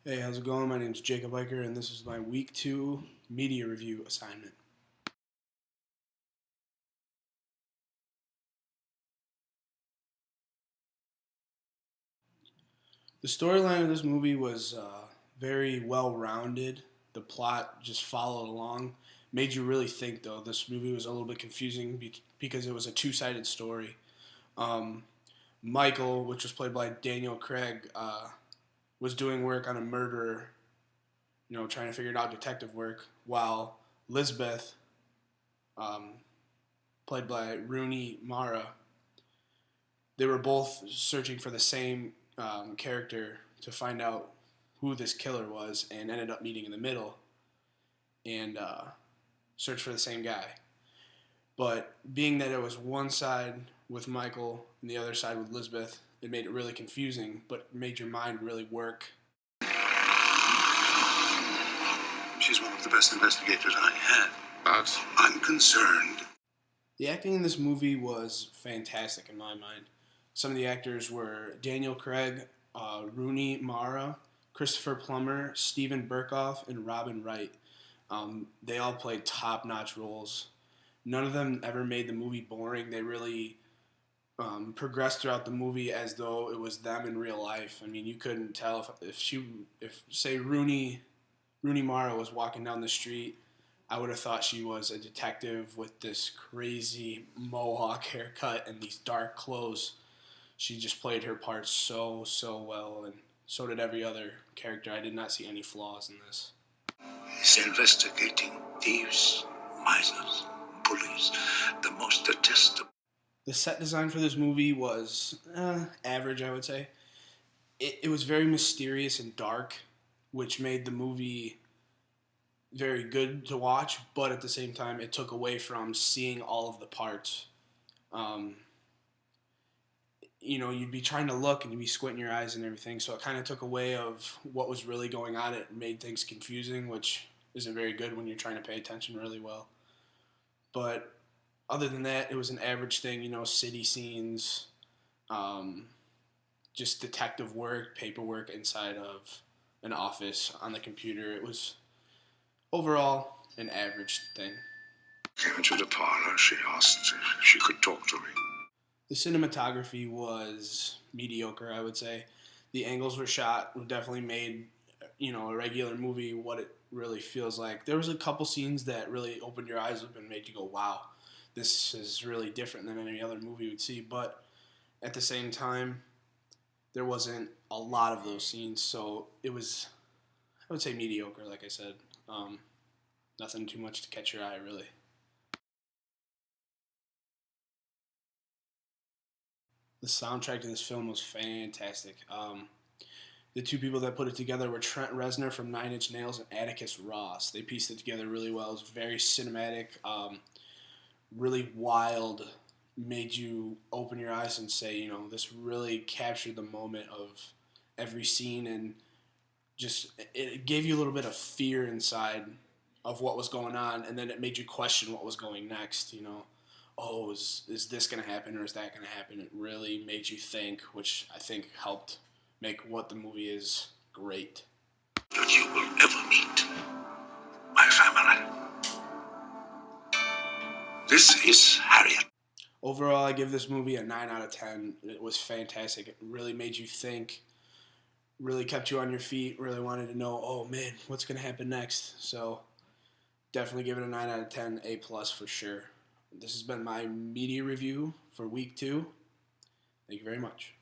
Hey, how's it going? My name is Jacob Eicher, and this is my week 2 media review assignment. The storyline of this movie was very well rounded. The plot just followed along. Made you really think, though. This movie was a little bit confusing because it was a two-sided story. Um, Michael, which was played by Daniel Craig, was doing work on a murderer, trying to figure it out, detective work, while Lisbeth, um, played by Rooney Mara, they were both searching for the same character to find out who this killer was, and ended up meeting in the middle and search for the same guy. But being that it was one side with Michael and the other side with Lisbeth, it made it really confusing, but made your mind really work. She's one of the best investigators I had. But I'm concerned. The acting in this movie was fantastic in my mind. Some of the actors were Daniel Craig, Rooney Mara, Christopher Plummer, Steven Berkoff, and Robin Wright. They all played top-notch roles. None of them ever made the movie boring. They really progressed throughout the movie as though it was them in real life. I mean, you couldn't tell if say Rooney Mara was walking down the street, I would have thought she was a detective with this crazy mohawk haircut and these dark clothes. She just played her part so well, and so did every other character. I did not see any flaws in this. He's investigating thieves, misers, bullies, the most detestable. The set design for this movie was average, I would say. It was very mysterious and dark, which made the movie very good to watch, but at the same time, it took away from seeing all of the parts. Um, you'd be trying to look and you'd be squinting your eyes and everything, so it kind of took away of what was really going on. It made things confusing, which isn't very good when you're trying to pay attention really well. But other than that, it was an average thing, city scenes, um, just detective work, paperwork inside of an office on the computer. It was overall an average thing. Came into the parlor. She asked if she could talk to me. The cinematography was mediocre, I would say. The angles were shot definitely made, a regular movie what it really feels like. There was a couple scenes that really opened your eyes up and made you go, wow, this is really different than any other movie you'd see. But at the same time, there wasn't a lot of those scenes, so it was, I would say, mediocre, like I said. Nothing too much to catch your eye, really. The soundtrack to this film was fantastic. The two people that put it together were Trent Reznor from Nine Inch Nails and Atticus Ross. They pieced it together really well. It was very cinematic, really wild, made you open your eyes and say, this really captured the moment of every scene, and just it gave you a little bit of fear inside of what was going on, and then it made you question what was going next. Oh, is this going to happen or is that going to happen? It really made you think, which I think helped make what the movie is great. That you will ever meet my family. This is Harriet. Overall, I give this movie a 9 out of 10. It was fantastic. It really made you think, really kept you on your feet, really wanted to know, oh man, what's going to happen next? So definitely give it a 9 out of 10, A plus for sure. This has been my media review for week 2. Thank you very much.